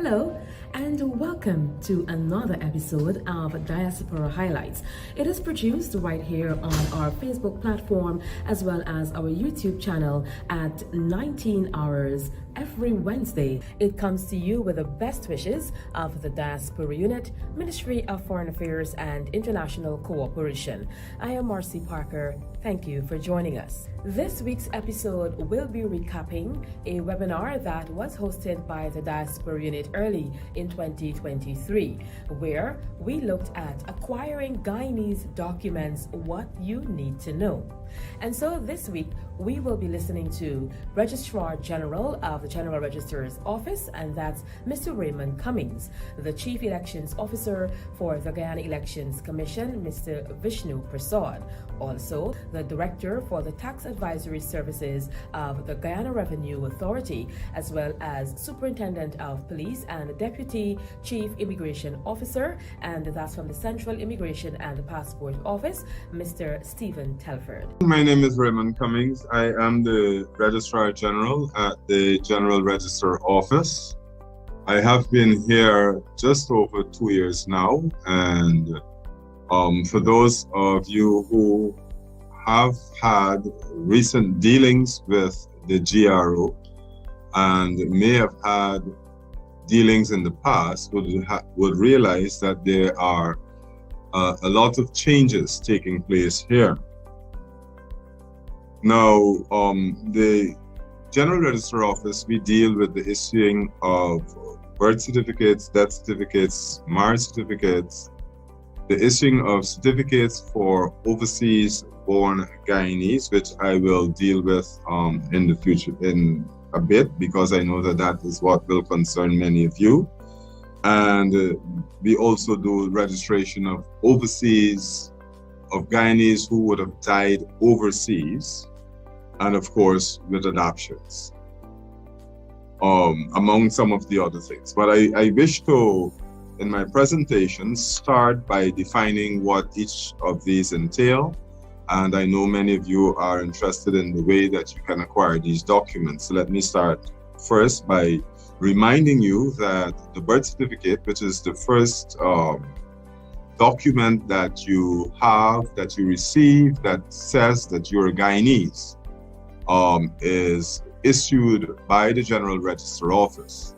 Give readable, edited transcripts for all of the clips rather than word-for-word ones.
Hello, and welcome to another episode of Diaspora Highlights. It is produced right here on our Facebook platform as well as our YouTube channel at 19 hours every Wednesday. It comes to you with the best wishes of the Diaspora Unit, Ministry of Foreign Affairs and International Cooperation. I am Marcy Parker. Thank you for joining us. This week's episode will be recapping a webinar that was hosted by the Diaspora Unit early in 2023, where we looked at acquiring Guyanese documents, what you need to know. And so this week, we will be listening to Registrar General of the General Registrar's Office, and that's Mr. Raymon Cummings, the Chief Elections Officer for the Guyana Elections Commission, Mr. Vishnu Persaud, also the Director for the Tax Advisory Services of the Guyana Revenue Authority, as well as Superintendent of Police and Deputy Chief Immigration Officer, and that's from the Central Immigration and Passport Office, Mr. Stephen Telford. My name is Raymon Cummings. I am the Registrar General at the General Registrar Office. I have been here just over 2 years now, and for those of you who have had recent dealings with the GRO and may have had dealings in the past would realize that there are a lot of changes taking place here. Now, the General Registrar Office, we deal with the issuing of birth certificates, death certificates, marriage certificates, the issuing of certificates for overseas born Guyanese, which I will deal with in the future in a bit, because I know that that is what will concern many of you. And we also do registration of overseas, of Guyanese who would have died overseas, and of course with adoptions, among some of the other things. But I wish to, in my presentation, start by defining what each of these entail. And I know many of you are interested in the way that you can acquire these documents. So let me start first by reminding you that the birth certificate, which is the first document that you have, that you receive, that says that you're a Guyanese, is issued by the General Registrar Office.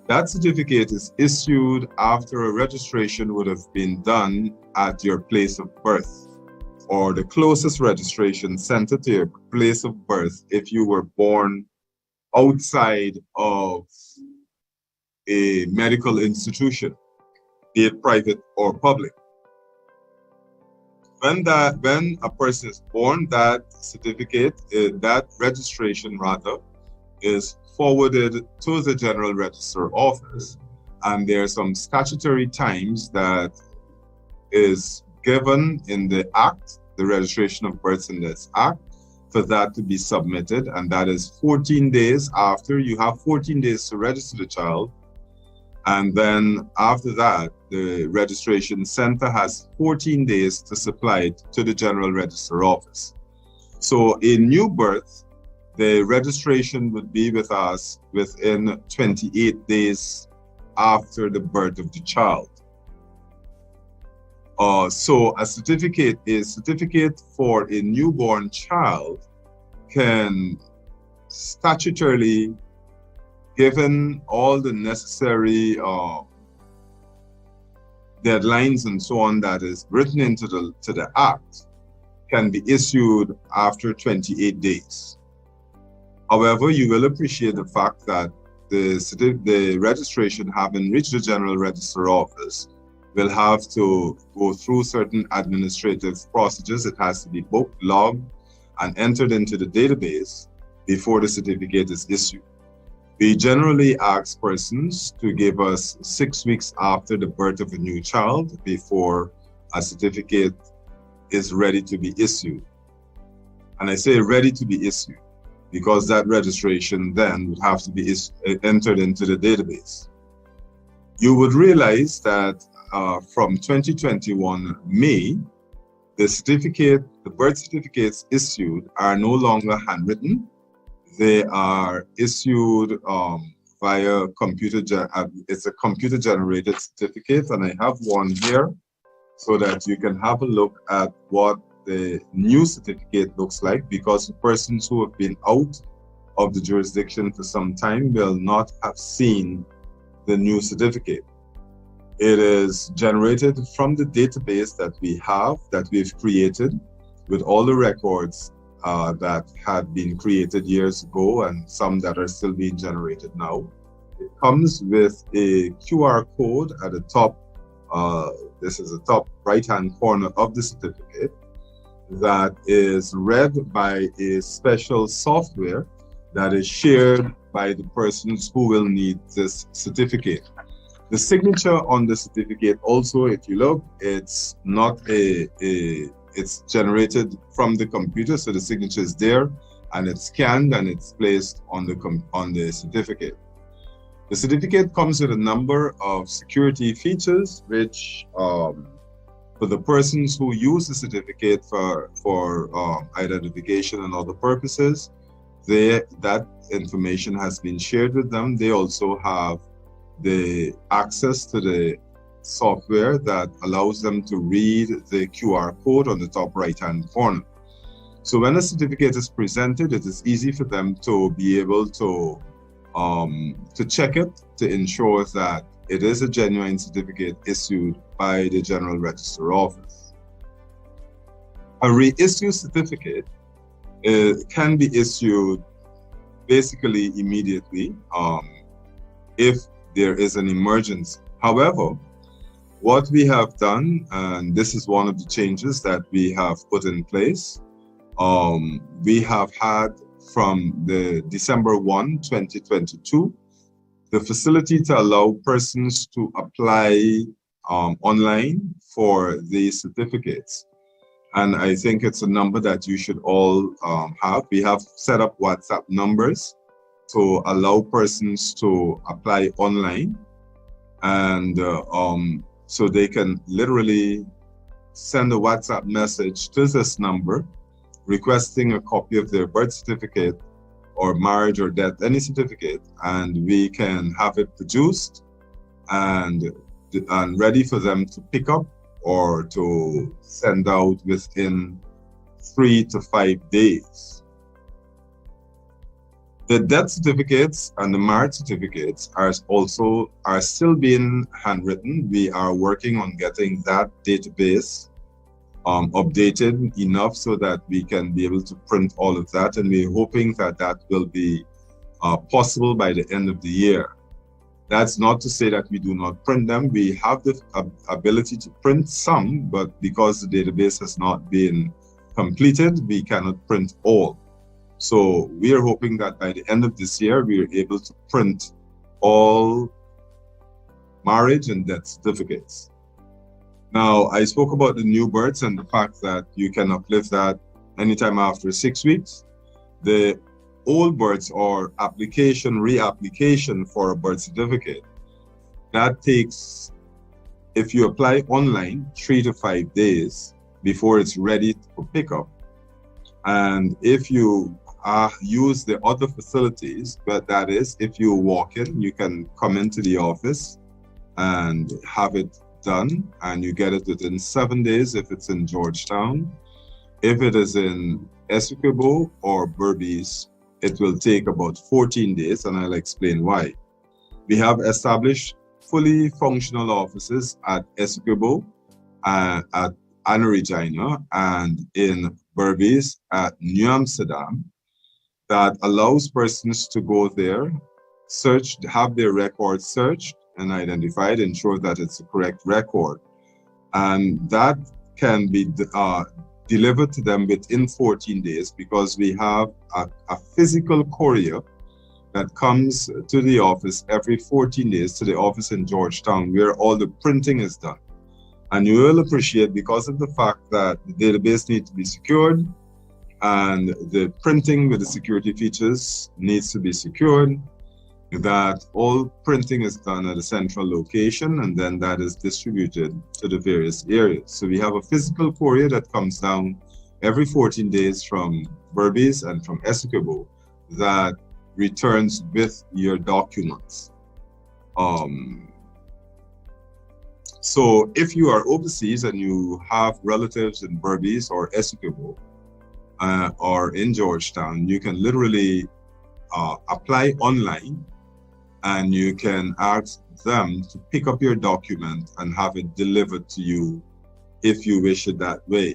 That certificate is issued after a registration would have been done at your place of birth, or the closest registration center to your place of birth if you were born outside of a medical institution, be it private or public. When a person is born, that certificate, that registration rather, is forwarded to the General Registrar Office, and there are some statutory times that is given in the Act, the Registration of Births and Deaths Act, for that to be submitted, and that is 14 days after. You have 14 days to register the child, and then after that, the registration center has 14 days to supply it to the General Registrar Office. So a new birth, the registration would be with us within 28 days after the birth of the child. So a certificate for a newborn child can statutorily, given all the necessary deadlines and so on that is written into the Act, can be issued after 28 days. However, you will appreciate the fact that the registration, having reached the General Registrar Office, will have to go through certain administrative procedures. It has to be booked, logged, and entered into the database before the certificate is issued. We generally ask persons to give us 6 weeks after the birth of a new child before a certificate is ready to be issued. And I say ready to be issued because that registration then would have to be entered into the database. You would realize that from 2021 May, the birth certificates issued are no longer handwritten. They are issued via it's a computer generated certificate, and I have one here so that you can have a look at what the new certificate looks like, because the persons who have been out of the jurisdiction for some time will not have seen the new certificate. It is generated from the database that we've created with all the records that had been created years ago and some that are still being generated now. It comes with a QR code at the top. This is the top right-hand corner of the certificate that is read by a special software that is shared by the persons who will need this certificate. The signature on the certificate also, if you look, it's not it's generated from the computer, so the signature is there and it's scanned and it's placed on the certificate. The certificate comes with a number of security features which for the persons who use the certificate for identification and other purposes, that information has been shared with them. They also have the access to the software that allows them to read the QR code on the top right-hand corner. So when a certificate is presented, it is easy for them to be able to check it to ensure that it is a genuine certificate issued by the General Registrar Office. A reissue certificate can be issued basically immediately if there is an emergency. However, what we have done, and this is one of the changes that we have put in place, we have had from the December 1, 2022, the facility to allow persons to apply online for these certificates. And I think it's a number that you should all have. We have set up WhatsApp numbers to allow persons to apply online. And so they can literally send a WhatsApp message to this number requesting a copy of their birth certificate or marriage or death, any certificate, and we can have it produced and ready for them to pick up or to send out within 3 to 5 days. The death certificates and the marriage certificates are still being handwritten. We are working on getting that database updated enough so that we can be able to print all of that, and we're hoping that that will be possible by the end of the year. That's not to say that we do not print them. We have the ability to print some, but because the database has not been completed, we cannot print all. So we are hoping that by the end of this year, we are able to print all marriage and death certificates. Now, I spoke about the new births and the fact that you can uplift that anytime after 6 weeks. The old births or reapplication for a birth certificate, that takes, if you apply online, 3 to 5 days before it's ready for pickup. And if you use the other facilities, but that is, if you walk in, you can come into the office and have it done, and you get it within 7 days if it's in Georgetown. If it is in Essequibo or Berbice, it will take about 14 days, and I'll explain why. We have established fully functional offices at Essequibo, at Anna Regina, and in Berbice at New Amsterdam, that allows persons to go there, have their records searched and identified, ensure that it's a correct record. And that can be delivered to them within 14 days because we have a physical courier that comes to the office every 14 days to the office in Georgetown where all the printing is done. And you will appreciate, because of the fact that the database needs to be secured and the printing with the security features needs to be secured, that all printing is done at a central location and then that is distributed to the various areas. So we have a physical courier that comes down every 14 days from Berbice and from Essequibo that returns with your documents. So if you are overseas and you have relatives in Berbice or Essequibo or in Georgetown, you can literally apply online, and you can ask them to pick up your document and have it delivered to you if you wish it that way.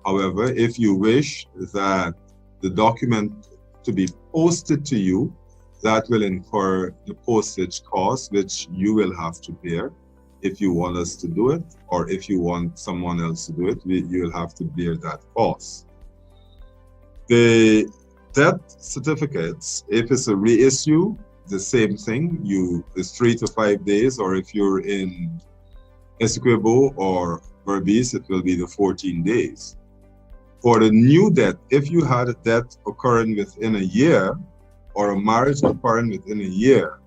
However, if you wish that the document to be posted to you, that will incur the postage cost, which you will have to bear if you want us to do it, or if you want someone else to do it, you will have to bear that cost. The death certificates, if it's a reissue, the same thing, it's 3 to 5 days, or if you're in Essequibo or Berbice, it will be the 14 days. For the new death, if you had a death occurring within a year, or a marriage occurring within a year,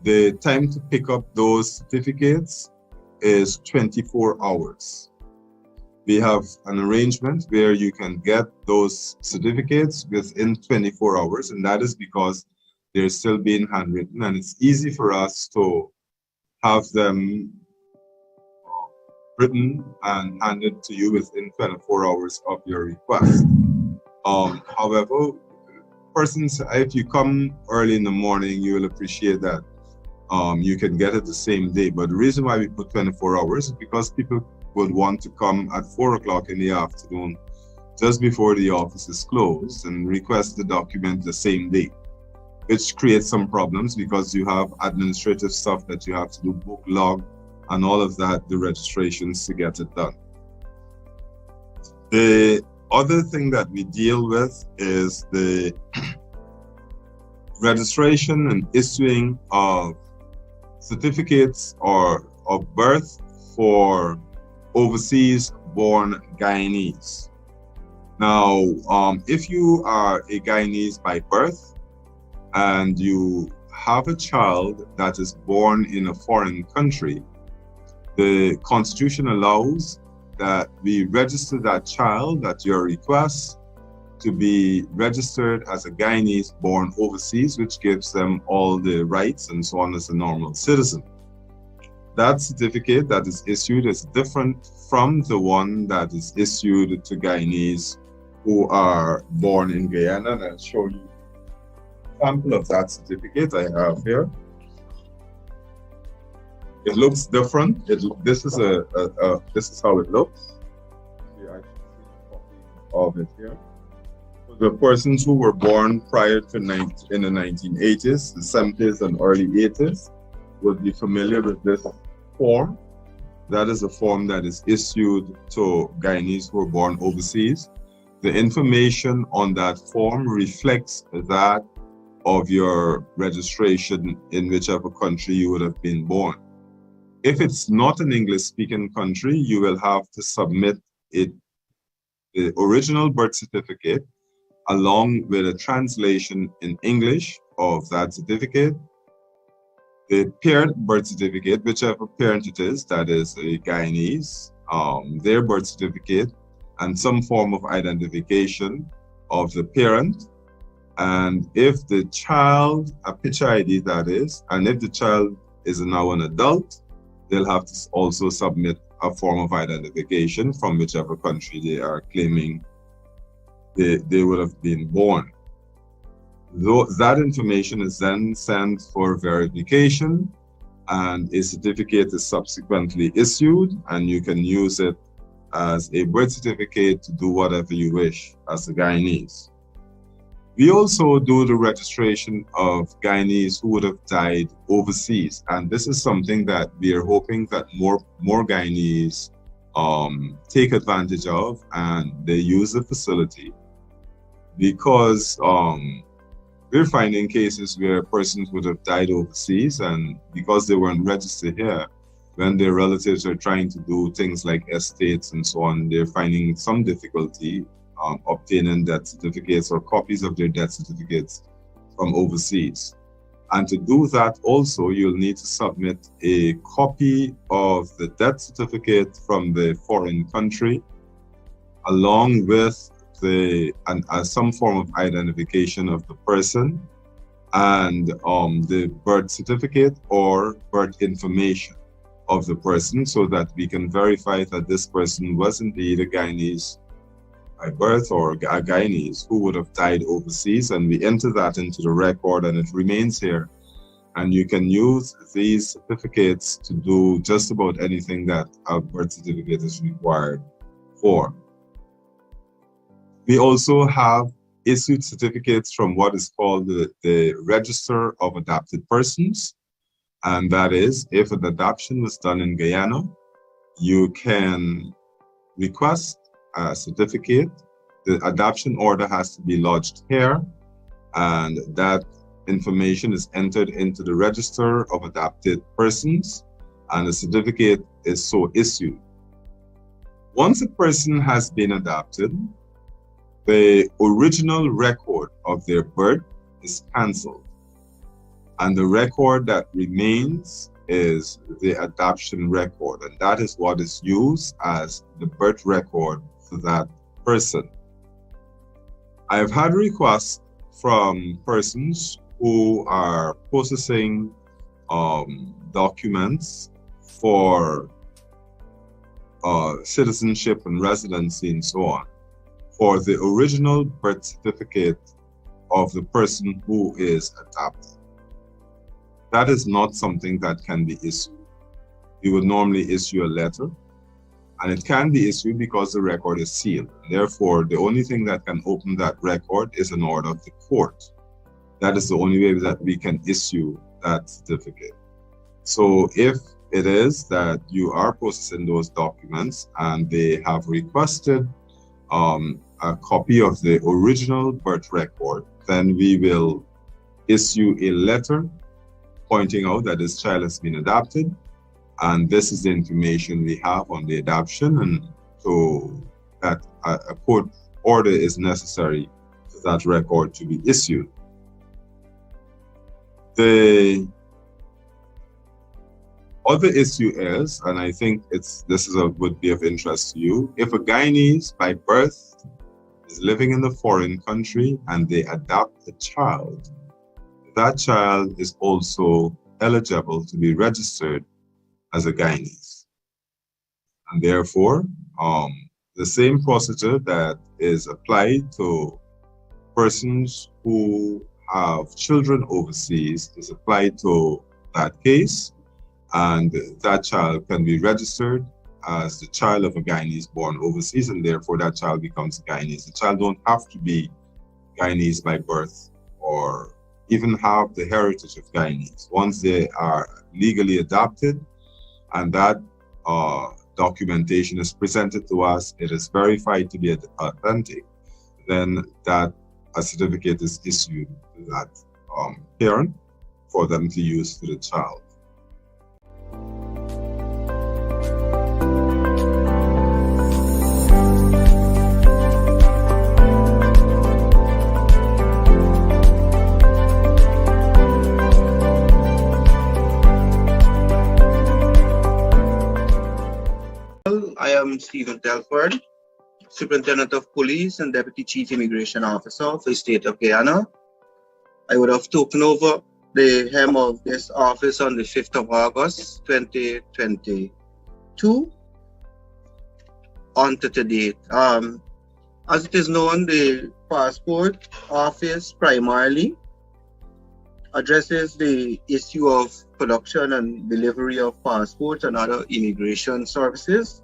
the time to pick up those certificates is 24 hours. We have an arrangement where you can get those certificates within 24 hours, and that is because they're still being handwritten, and it's easy for us to have them written and handed to you within 24 hours of your request. However, persons, if you come early in the morning, you will appreciate that you can get it the same day. But the reason why we put 24 hours is because people would want to come at 4 o'clock in the afternoon, just before the office is closed, and request the document the same day, which creates some problems because you have administrative stuff that you have to do, book log, and all of that, the registrations to get it done. The other thing that we deal with is the registration and issuing of certificates or of birth for overseas born Guyanese. Now, if you are a Guyanese by birth and you have a child that is born in a foreign country, the Constitution allows that we register that child at your request to be registered as a Guyanese born overseas, which gives them all the rights and so on as a normal citizen. That certificate that is issued is different from the one that is issued to Guyanese who are born in Guyana, and I'll show you a sample of that certificate I have here. It looks different. This is how it looks. I should see a copy of it here. For the persons who were born prior to in the 1980s, the 70s, and early 80s would be familiar with this form. That is a form that is issued to Guyanese who were born overseas. The information on that form reflects that of your registration in whichever country you would have been born. If it's not an English-speaking country, you will have to submit the original birth certificate along with a translation in English of that certificate, the parent birth certificate, whichever parent it is, that is a Guyanese, their birth certificate, and some form of identification of the parent. And if the child, a picture ID that is, and if the child is now an adult, they'll have to also submit a form of identification from whichever country they are claiming they would have been born. That information is then sent for verification, and a certificate is subsequently issued, and you can use it as a birth certificate to do whatever you wish as a Guyanese. We also do the registration of Guyanese who would have died overseas, and this is something that we are hoping that more Guyanese take advantage of, and they use the facility, because we're finding cases where persons would have died overseas, and because they weren't registered here, when their relatives are trying to do things like estates and so on, they're finding some difficulty obtaining death certificates or copies of their death certificates from overseas. And to do that also, you'll need to submit a copy of the death certificate from the foreign country, along with some form of identification of the person, and the birth certificate or birth information of the person, so that we can verify that this person was indeed a Guyanese by birth or a Guyanese who would have died overseas, and we enter that into the record and it remains here. And you can use these certificates to do just about anything that a birth certificate is required for. We also have issued certificates from what is called the Register of Adopted Persons. And that is, if an adoption was done in Guyana, you can request a certificate. The adoption order has to be lodged here, and that information is entered into the Register of Adopted Persons, and the certificate is so issued. Once a person has been adopted, the original record of their birth is cancelled, and the record that remains is the adoption record, and that is what is used as the birth record for that person. I have had requests from persons who are processing documents for citizenship and residency and so on, for the original birth certificate of the person who is adopted. That is not something that can be issued. You would normally issue a letter, and it can be issued because the record is sealed. Therefore, the only thing that can open that record is an order of the court. That is the only way that we can issue that certificate. So if it is that you are processing those documents and they have requested a copy of the original birth record, then we will issue a letter pointing out that this child has been adopted, and this is the information we have on the adoption, and so that a court order is necessary for that record to be issued. The other issue is, and I think would be of interest to you, if a Guyanese by birth is living in a foreign country and they adopt a child, that child is also eligible to be registered as a Guyanese. And therefore, the same procedure that is applied to persons who have children overseas is applied to that case, and that child can be registered as the child of a Guyanese born overseas, and therefore that child becomes a Guyanese. The child don't have to be Guyanese by birth or even have the heritage of Guyanese. Once they are legally adopted and that documentation is presented to us, it is verified to be authentic, then that a certificate is issued to that parent for them to use for the child. I am Stephen Telford, Superintendent of Police and Deputy Chief Immigration Officer for the state of Guyana. I would have taken over the helm of this office on the 5th of August, 2022, on to today. As it is known, the Passport Office primarily addresses the issue of production and delivery of passports and other immigration services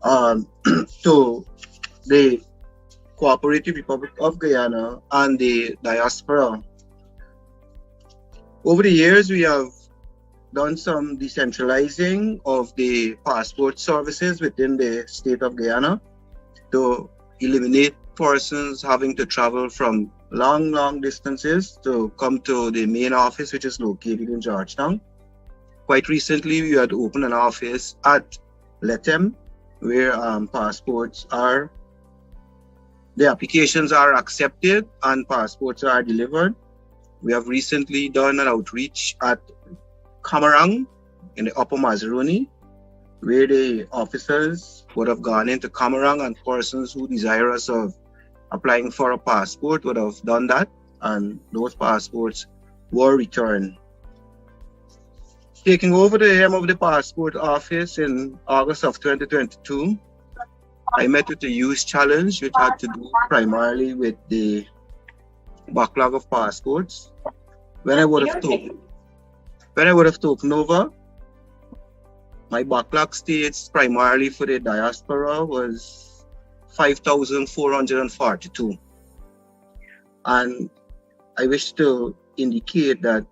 to the Cooperative Republic of Guyana and the Diaspora. Over the years, we have done some decentralizing of the passport services within the state of Guyana to eliminate persons having to travel from long distances to come to the main office, which is located in Georgetown. Quite recently, we had opened an office at Letem, where passports are, the applications are accepted and passports are delivered. We have recently done an outreach at Camarang in the Upper Mazaruni, where the officers would have gone into Camarang, and persons who desirous of applying for a passport would have done that, and those passports war return. Taking over the helm of the passport office in August of 2022, I met with a huge challenge which had to do primarily with the backlog of passports. When I would have taken over, my backlog states primarily for the diaspora was 5,442. And I wish to indicate that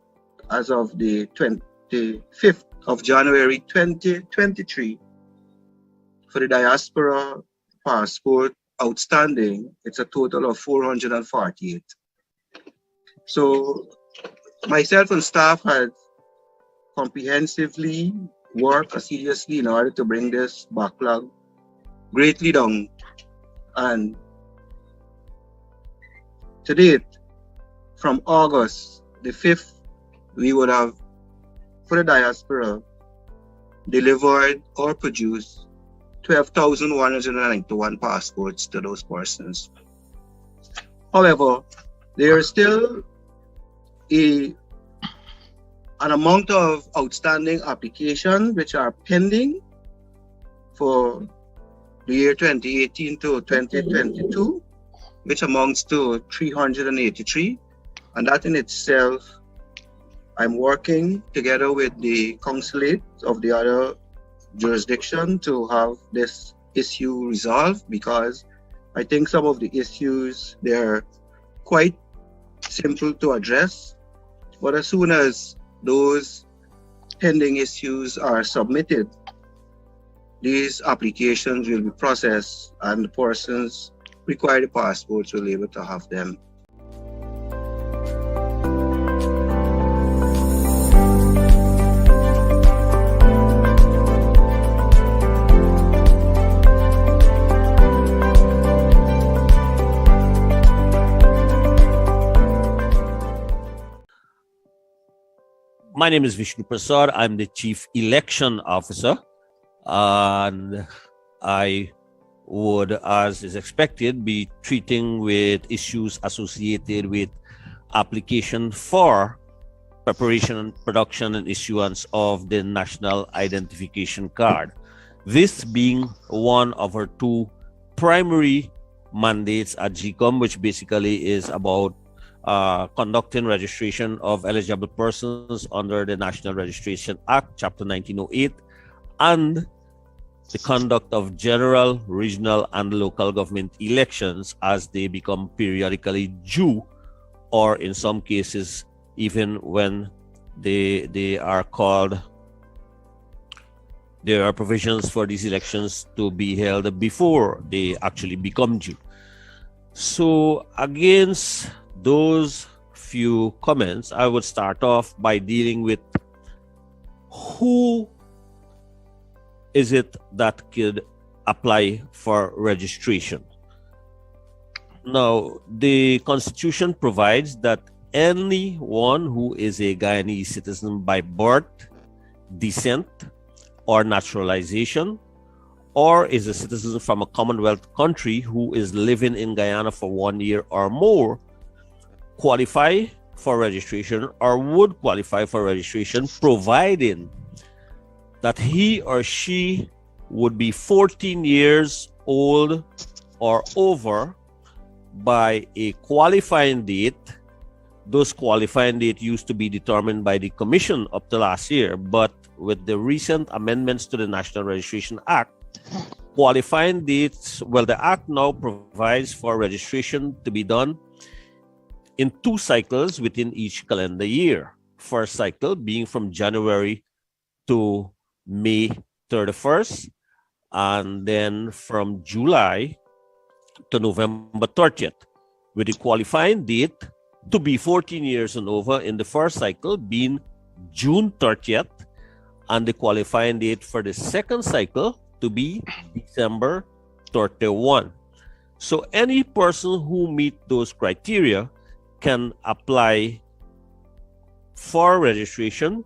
as of the 25th of January 2023, for the diaspora passport outstanding, it's a total of 448. So myself and staff had comprehensively worked assiduously in order to bring this backlog greatly down. And to date, from August the 5th, we would have, for the diaspora, delivered or produced 12,191 passports to those persons. However, there is still an amount of outstanding applications which are pending for the year 2018 to 2022, which amounts to 383. And that in itself, I'm working together with the consulate of the other jurisdiction to have this issue resolved, because I think some of the issues, they're quite simple to address. But as soon as those pending issues are submitted, these applications will be processed and the persons required the passports will be able to have them. My name is Vishnu Persaud. I'm the Chief Election Officer, and I would, as is expected, be treating with issues associated with application for preparation, production, and issuance of the National Identification Card. This being one of our two primary mandates at GECOM, which basically is about conducting registration of eligible persons under the National Registration Act, Chapter 1908, and the conduct of general, regional, and local government elections as they become periodically due, or in some cases, even when they are called, there are provisions for these elections to be held before they actually become due. So against those few comments, I would start off by dealing with who is it that could apply for registration. Now, the Constitution provides that anyone who is a Guyanese citizen by birth, descent, or naturalization, or is a citizen from a Commonwealth country who is living in Guyana for 1 year or more, qualify for registration or would qualify for registration, providing that he or she would be 14 years old or over by a qualifying date. Those qualifying dates used to be determined by the Commission up to last year, but with the recent amendments to the National Registration Act, qualifying dates, well, the Act now provides for registration to be done in 2 cycles within each calendar year. First cycle being from January to May 31st, and then from July to November 30th, with the qualifying date to be 14 years and over in the first cycle being June 30th, and the qualifying date for the second cycle to be December 31. So any person who meet those criteria can apply for registration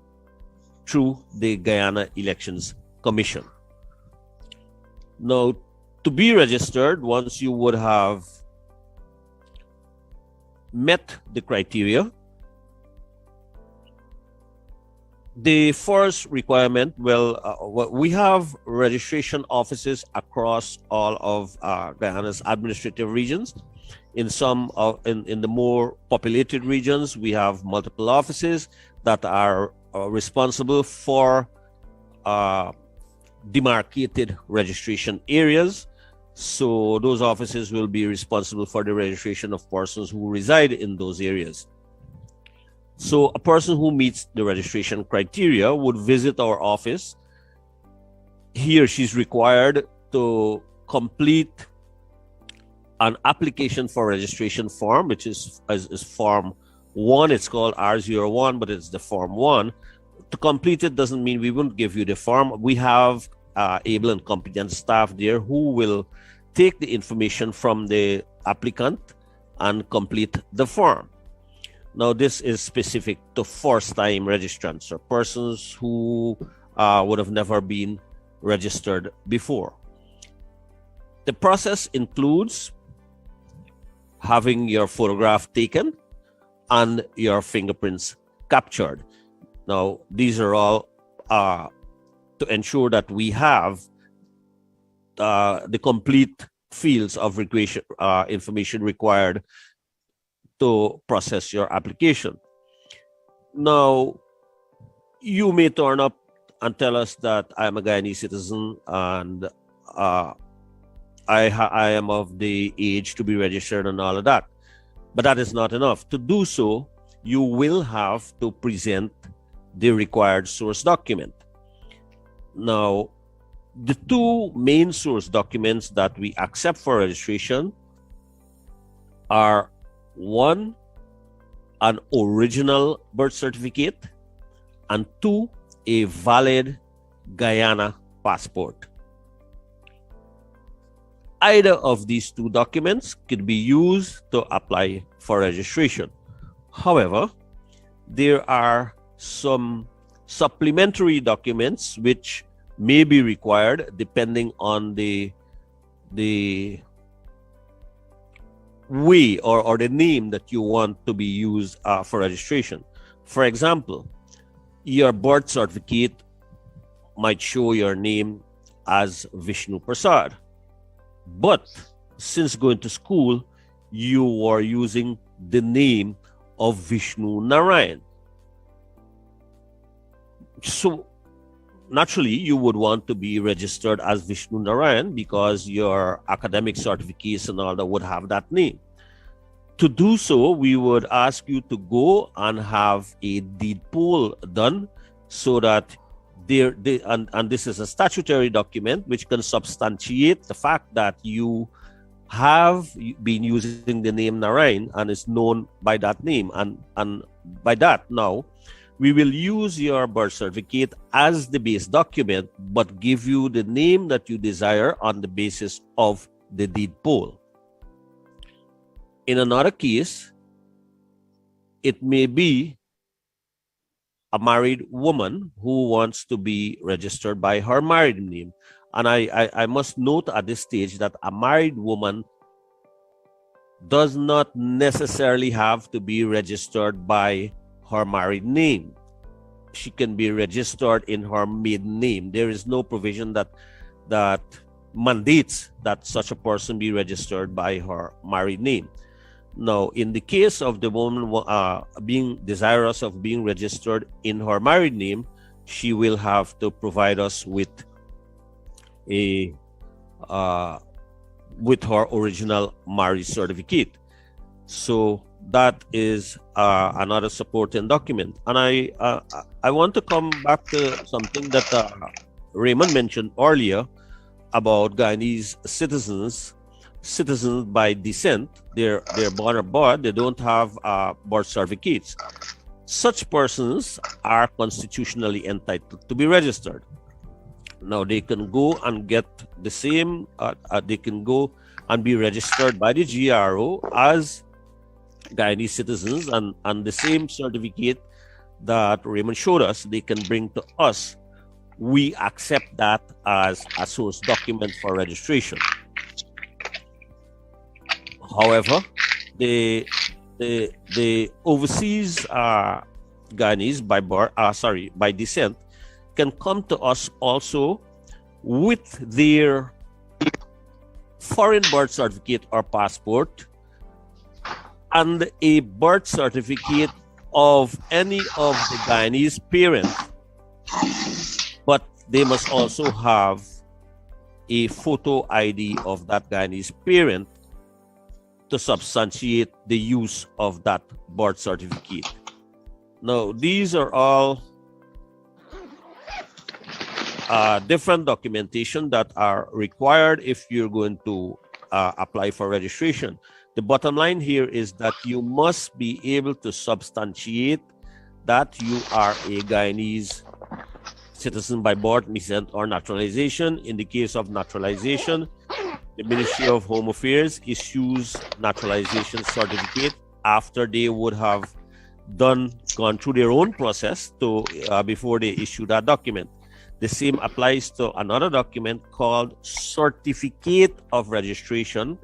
through the Guyana Elections Commission. Now, to be registered, once you would have met the criteria, The first requirement, we have registration offices across all of Guyana's administrative regions. In some in the more populated regions, we have multiple offices that are responsible for demarcated registration areas. So those offices will be responsible for the registration of persons who reside in those areas. So a person who meets the registration criteria would visit our office. He or she is required to complete an application for registration form, which is form 1. It's called R01, but it's the form 1. To complete it doesn't mean we won't give you the form. We have able and competent staff there who will take the information from the applicant and complete the form. Now, this is specific to first-time registrants or persons who would have never been registered before. The process includes having your photograph taken and your fingerprints captured. Now, these are all to ensure that we have the complete fields of information required to process your application. Now, you may turn up and tell us that I'm a Guyanese citizen and I am of the age to be registered and all of that. But that is not enough. To do so, you will have to present the required source document. Now, the two main source documents that we accept for registration are: 1, an original birth certificate, and 2, a valid Guyana passport. Either of these two documents could be used to apply for registration. However, there are some supplementary documents which may be required depending on the way or the name that you want to be used for registration. For example, your birth certificate might show your name as Vishnu Persaud, but since going to school, you are using the name of Vishnu Narayan. So naturally, you would want to be registered as Vishnu Narayan because your academic certificates and all that would have that name. To do so, we would ask you to go and have a deed poll done so that and this is a statutory document which can substantiate the fact that you have been using the name Narayan and is known by that name. And by that, now, we will use your birth certificate as the base document, but give you the name that you desire on the basis of the deed poll. In another case, it may be a married woman who wants to be registered by her married name. And I must note at this stage that a married woman does not necessarily have to be registered by her married name. She can be registered in her maiden name. There is no provision that mandates that such a person be registered by her married name. Now, in the case of the woman being desirous of being registered in her married name, she will have to provide us with her original marriage certificate. So that is another supporting document. And I want to come back to something that Raymon mentioned earlier about Guyanese citizens by descent. They're born abroad, they don't have birth certificates. Such persons are constitutionally entitled to be registered. Now, they can go and get the same, they can go and be registered by the GRO as Guyanese citizens, and the same certificate that Raymond showed us, they can bring to us. We accept that as a source document for registration. However, the overseas Guyanese by descent can come to us also with their foreign birth certificate or passport and a birth certificate of any of the Guyanese parents, but they must also have a photo ID of that Guyanese parent to substantiate the use of that birth certificate. Now, these are all different documentation that are required if you're going to apply for registration. The bottom line here is that you must be able to substantiate that you are a Guyanese citizen by birth, descent, or naturalization. In the case of naturalization, the Ministry of Home Affairs issues naturalization certificate after they would have gone through their own process to before they issue that document. The same applies to another document called Certificate of Registration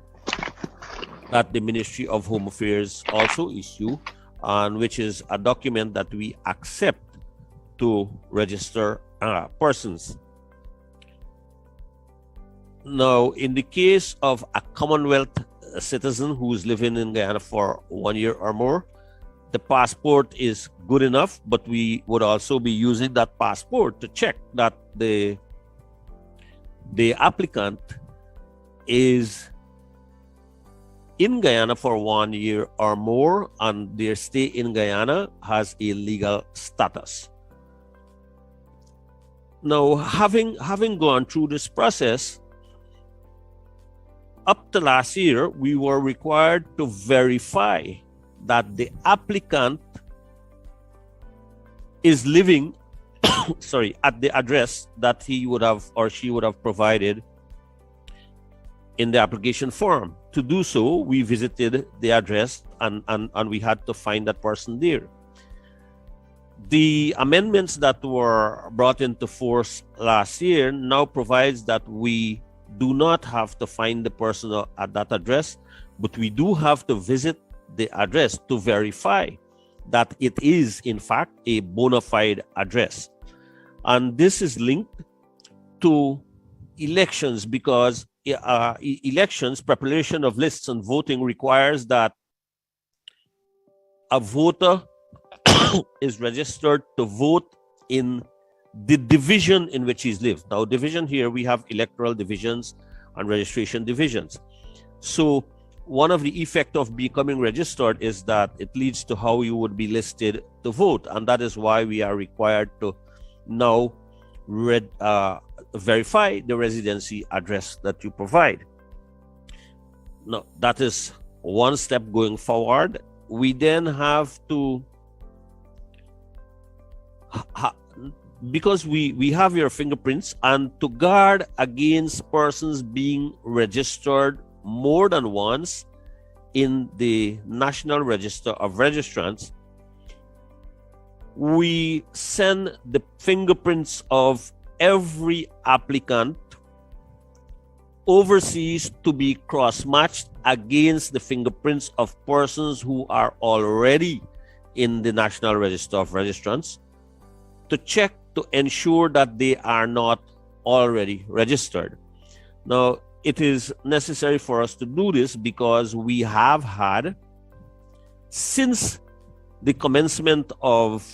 that the Ministry of Home Affairs also issue, and which is a document that we accept to register persons. Now, in the case of a Commonwealth citizen who is living in Guyana for 1 year or more, the passport is good enough, but we would also be using that passport to check that the applicant is in Guyana for 1 year or more, and their stay in Guyana has a legal status. Now, having gone through this process, up to last year, we were required to verify that the applicant is living at the address that he would have or she would have provided in the application form. To do so, we visited the address and we had to find that person there. The amendments that were brought into force last year now provides that we do not have to find the person at that address, but we do have to visit the address to verify that it is in fact a bona fide address. And this is linked to elections because elections, preparation of lists and voting requires that a voter is registered to vote in the division in which he's lived. Now, division here, we have electoral divisions and registration divisions. So one of the effects of becoming registered is that it leads to how you would be listed to vote. And that is why we are required to now verify the residency address that you provide. Now, that is one step going forward. We then have to, because we have your fingerprints, and to guard against persons being registered more than once in the National Register of Registrants, we send the fingerprints of every applicant overseas to be cross-matched against the fingerprints of persons who are already in the National Register of Registrants to check to ensure that they are not already registered. Now, it is necessary for us to do this because we have had, since the commencement of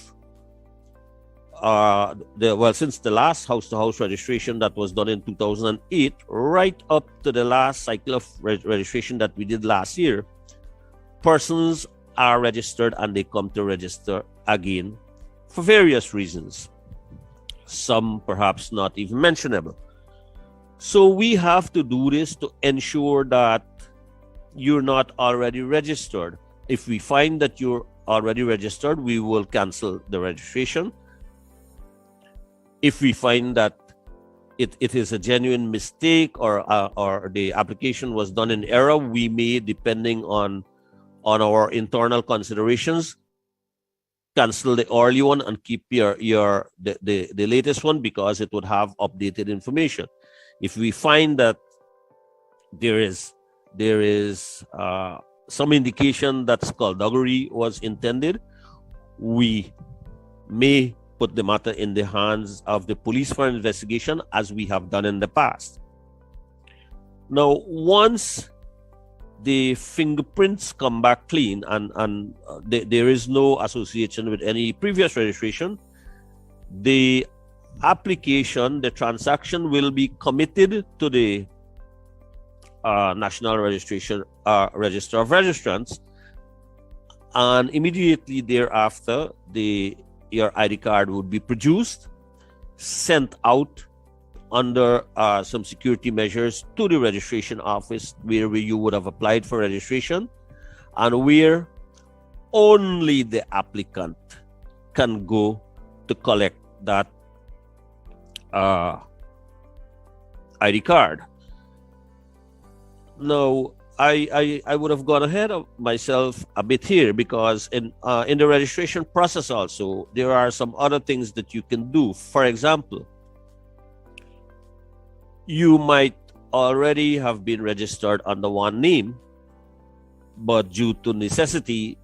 since the last house-to-house registration that was done in 2008, right up to the last cycle of registration that we did last year, persons are registered and they come to register again for various reasons, some perhaps not even mentionable. So we have to do this to ensure that you're not already registered. If we find that you're already registered, we will cancel the registration. If we find that it is a genuine mistake or the application was done in error, we may, depending on our internal considerations, cancel the early one and keep the latest one because it would have updated information. If we find that there is some indication that skullduggery was intended, we may put the matter in the hands of the police for investigation, as we have done in the past. Now, once the fingerprints come back clean and there is no association with any previous registration, the application, the transaction will be committed to the National Registrar of Registrants, and immediately thereafter, your ID card would be produced, sent out under some security measures to the registration office where you would have applied for registration, and where only the applicant can go to collect that ID card. Now, I would have gone ahead of myself a bit here, because in the registration process also, there are some other things that you can do. For example, you might already have been registered under one name, but due to necessity,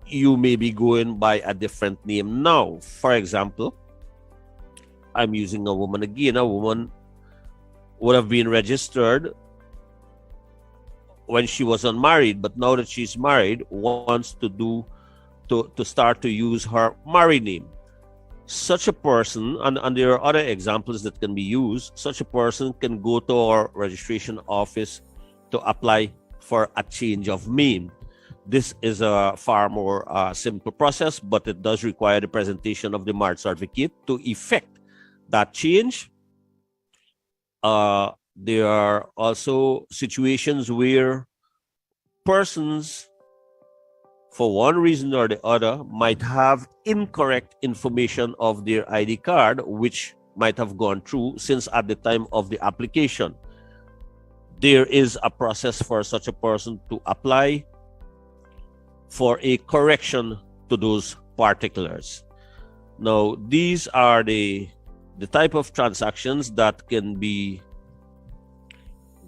you may be going by a different name now. For example, I'm using a woman again. A woman would have been registered when she was unmarried, but now that she's married, wants to start to use her married name. Such a person, and there are other examples that can be used, such a person can go to our registration office to apply for a change of name. This is a far more simple process, but it does require the presentation of the marriage certificate to effect that change. There are also situations where persons, for one reason or the other, might have incorrect information of their ID card, which might have gone through since at the time of the application. There is a process for such a person to apply for a correction to those particulars. Now, these are the type of transactions that can be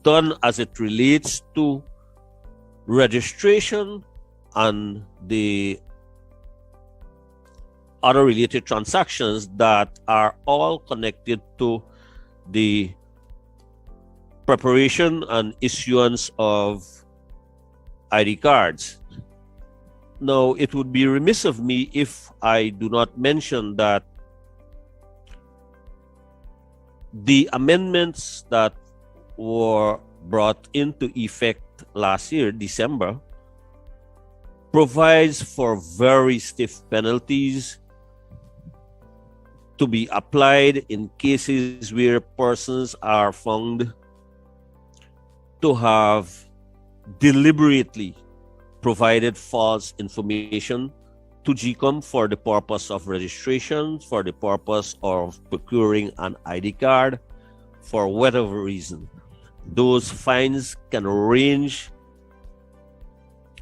done as it relates to registration and the other related transactions that are all connected to the preparation and issuance of ID cards. Now, it would be remiss of me if I do not mention that the amendments that were brought into effect last year, December, provides for very stiff penalties to be applied in cases where persons are found to have deliberately provided false information to GECOM for the purpose of registration, for the purpose of procuring an ID card, for whatever reason. Those fines can range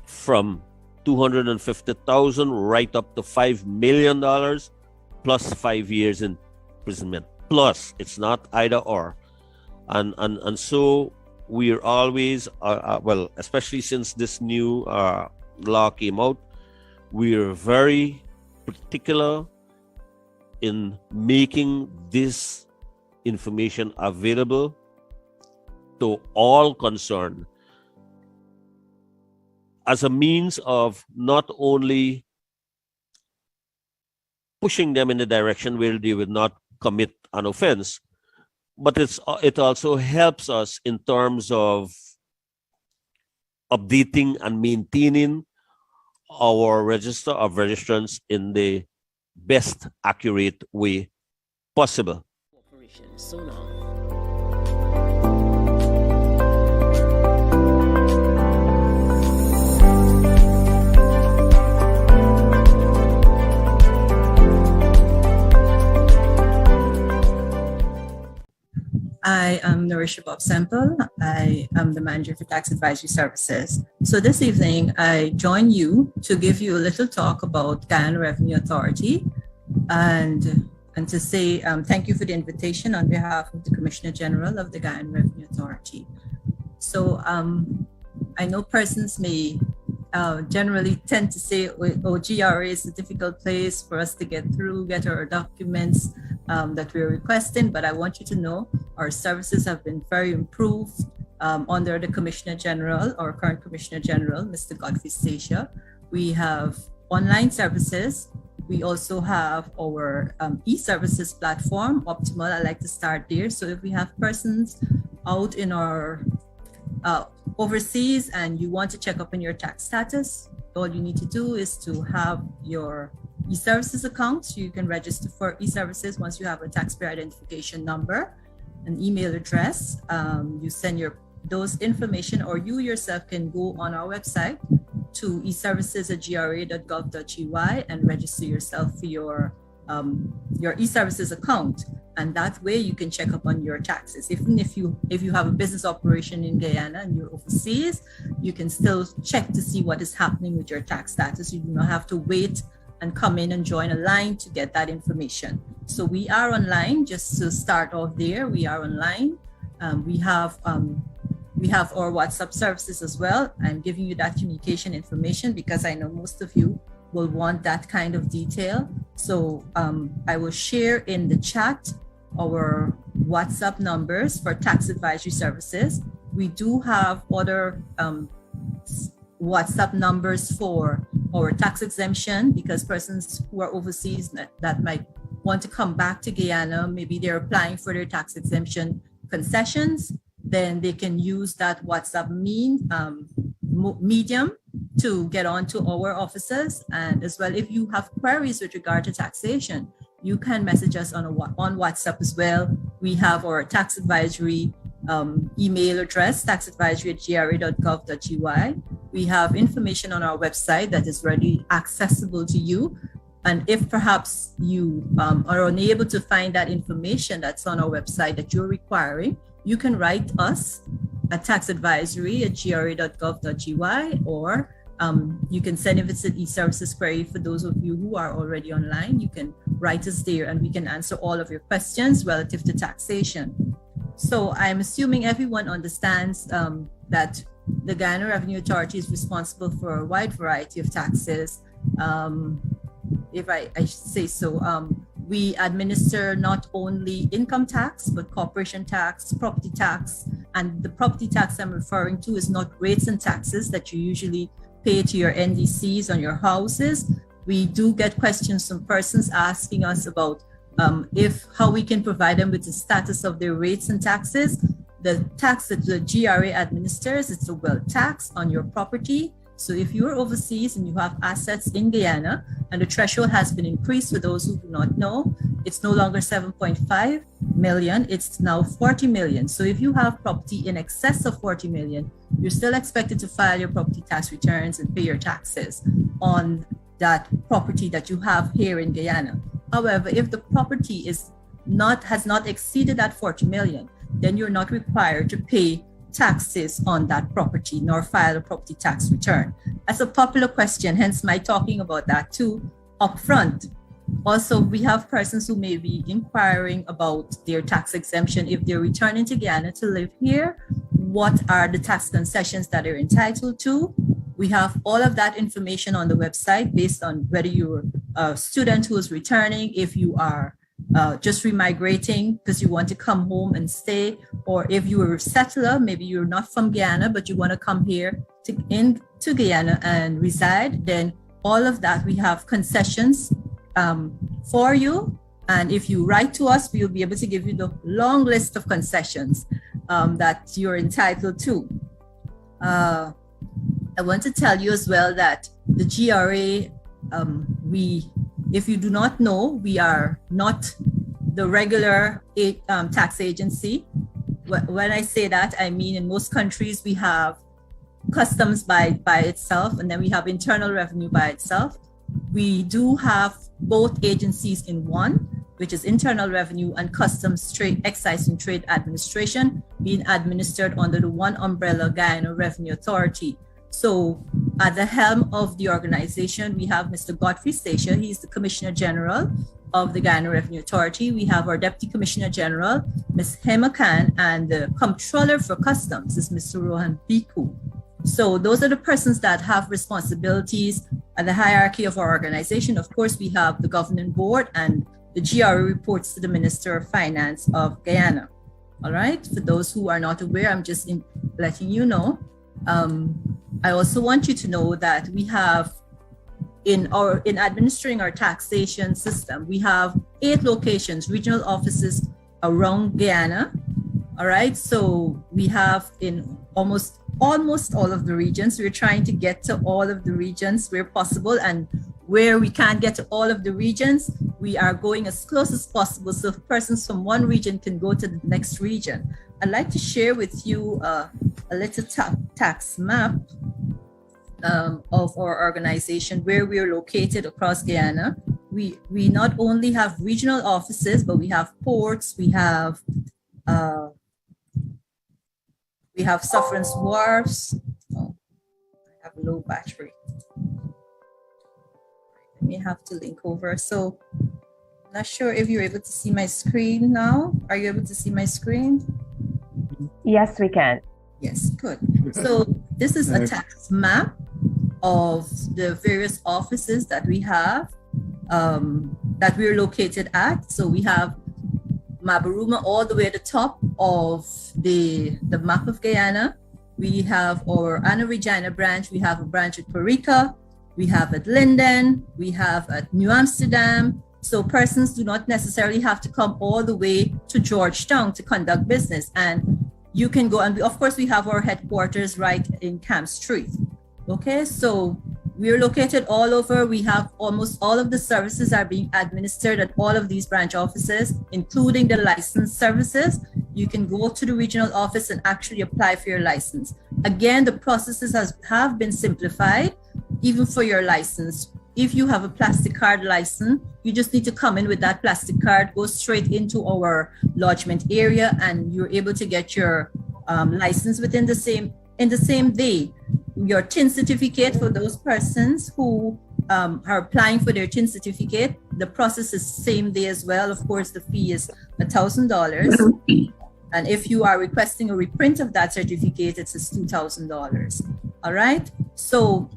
from $250,000 right up to $5 million plus 5 years imprisonment. Plus, it's not either or. And so we're always, well, especially since this new law came out, we're very particular in making this information available to all concerned as a means of not only pushing them in the direction where they will not commit an offense, but it also helps us in terms of updating and maintaining our register of registrants in the best accurate way possible. So long. I am Naresha Bobb-Semple. I am the manager for tax advisory services. So this evening, I join you to give you a little talk about Guyana Revenue Authority and to say thank you for the invitation on behalf of the Commissioner General of the Guyana Revenue Authority. So I know persons may generally tend to say, oh, GRA is a difficult place for us to get through, get our documents that we're requesting. But I want you to know our services have been very improved under the Commissioner General, our current Commissioner General, Mr. Godfrey Stacia. We have online services. We also have our e-services platform, Optimal. I like to start there. So if we have persons out in our overseas and you want to check up on your tax status, all you need to do is to have your e-services account. So you can register for e-services once you have a taxpayer identification number, an email address. You send those information, or you yourself can go on our website to eservices@gra.gov.gy and register yourself for your e-services account. And that way you can check up on your taxes. Even if you have a business operation in Guyana and you're overseas, you can still check to see what is happening with your tax status. You do not have to wait and come in and join a line to get that information. So we are online. Just to start off there, we are online. We have our WhatsApp services as well. I'm giving you that communication information because I know most of you will want that kind of detail. So I will share in the chat our WhatsApp numbers for tax advisory services. We do have other WhatsApp numbers for our tax exemption, because persons who are overseas that might want to come back to Guyana, maybe they're applying for their tax exemption concessions, then they can use that WhatsApp medium to get onto our offices. And as well, if you have queries with regard to taxation, you can message us on WhatsApp as well. We have our tax advisory email address, taxadvisory@gra.gov.gy. We have information on our website that is readily accessible to you. And if perhaps you are unable to find that information that's on our website that you're requiring, you can write us at taxadvisory@gra.gov.gy, or you can send if it's an e-services query. For those of you who are already online, you can write us there and we can answer all of your questions relative to taxation. So I'm assuming everyone understands that the Guyana Revenue Authority is responsible for a wide variety of taxes. If I should say so, we administer not only income tax, but corporation tax, property tax. And the property tax I'm referring to is not rates and taxes that you usually pay to your NDCs on your houses. We do get questions from persons asking us about how we can provide them with the status of their rates and taxes. The tax that the GRA administers, it's a wealth tax on your property. So if you're overseas and you have assets in Guyana and the threshold has been increased, for those who do not know, it's no longer 7.5 million, it's now 40 million. So if you have property in excess of 40 million, you're still expected to file your property tax returns and pay your taxes on that property that you have here in Guyana. However, if the property has not exceeded that 40 million, then you're not required to pay taxes on that property nor file a property tax return. That's a popular question, hence my talking about that too upfront. Also, we have persons who may be inquiring about their tax exemption if they're returning to Guyana to live here. What are the tax concessions that they're entitled to? We have all of that information on the website based on whether you're a student who is returning, if you are just remigrating because you want to come home and stay, or if you are a settler, maybe you're not from Guyana, but you want to come here to Guyana and reside, then all of that, we have concessions for you. And if you write to us, we'll be able to give you the long list of concessions that you're entitled to. I want to tell you as well that the GRA, if you do not know, we are not the regular tax agency. When I say that, I mean in most countries we have customs by itself, and then we have internal revenue by itself. We do have both agencies in one, which is internal revenue and customs, trade, excise and trade administration, being administered under the one umbrella Guyana Revenue Authority. So at the helm of the organization, we have Mr. Godfrey Stacia. He's the Commissioner General of the Guyana Revenue Authority. We have our Deputy Commissioner General, Ms. Hema Khan, and the Comptroller for Customs is Mr. Rohan Biku. So those are the persons that have responsibilities and the hierarchy of our organization. Of course, we have the governing board, and the GRE reports to the Minister of Finance of Guyana. All right. For those who are not aware, I'm just letting you know. I also want you to know that we have in administering our taxation system, we have 8 locations, regional offices around Guyana. All right. So we have in almost all of the regions. We're trying to get to all of the regions where possible, and where we can't get to all of the regions, we are going as close as possible so persons from one region can go to the next region. I'd like to share with you a little tax map of our organization, where we are located across Guyana. We not only have regional offices, but we have ports, we have Sufferance Wharfs. Oh, I have a low battery. I may have to link over. So I'm not sure if you're able to see my screen now. Are you able to see my screen? Yes, we can. Yes, good. So this is a tax map of the various offices that we have, that we're located at. So we have Mabaruma all the way at the top of the map of Guyana. We have our Anna Regina branch. We have a branch at Parika. We have at Linden. We have at New Amsterdam. So persons do not necessarily have to come all the way to Georgetown to conduct business. And you can go, and of course we have our headquarters right in Camp Street. Okay, so we're located all over. We have almost all of the services are being administered at all of these branch offices, including the license services. You can go to the regional office and actually apply for your license. Again, the processes have been simplified, even for your license. If you have a plastic card license, you just need to come in with that plastic card, go straight into our lodgement area, and you're able to get your license in the same day. Your TIN certificate, for those persons who are applying for their TIN certificate, the process is same day as well. Of course, the fee is $1,000. And if you are requesting a reprint of that certificate, it's $2,000. All right. So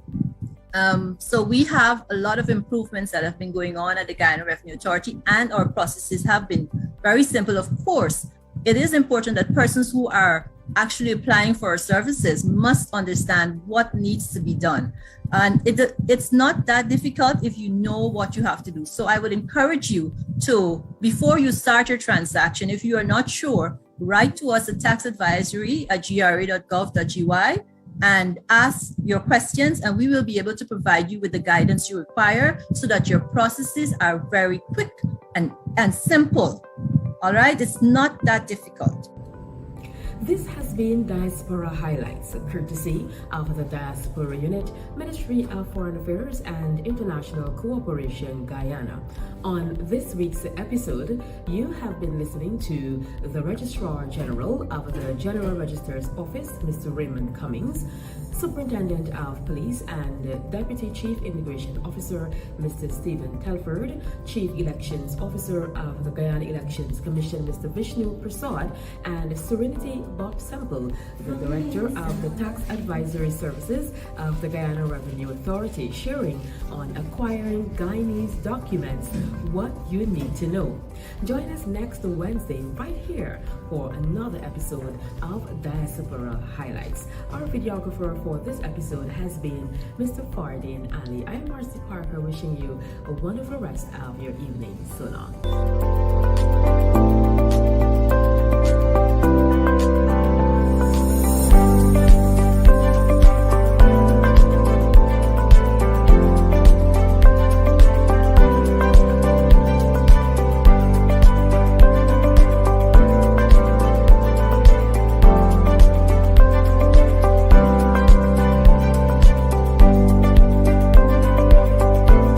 we have a lot of improvements that have been going on at the Guyana Revenue Authority, and our processes have been very simple. Of course, it is important that persons who are actually applying for our services must understand what needs to be done. And it's not that difficult if you know what you have to do. So I would encourage you to, before you start your transaction, if you are not sure, write to us at taxadvisory@gra.gov.gy and ask your questions, and we will be able to provide you with the guidance you require so that your processes are very quick and simple. All right, it's not that difficult. This has been Diaspora Highlights, courtesy of the Diaspora Unit, Ministry of Foreign Affairs and International Cooperation, Guyana. On this week's episode, you have been listening to the Registrar General of the General Register's Office, Mr. Raymon Cummings, Superintendent of Police and Deputy Chief Immigration Officer, Mr. Stephen Telford, Chief Elections Officer of the Guyana Elections Commission, Mr. Vishnu Persaud, and Serenity Bobb-Semple, the Director of the Tax Advisory Services of the Guyana Revenue Authority, sharing on acquiring Guyanese documents, what you need to know. Join us next Wednesday right here for another episode of Diaspora Highlights. Our videographer for this episode has been Mr. Fardeen Ali. I'm Marcy Parker, wishing you a wonderful rest of your evening. So long.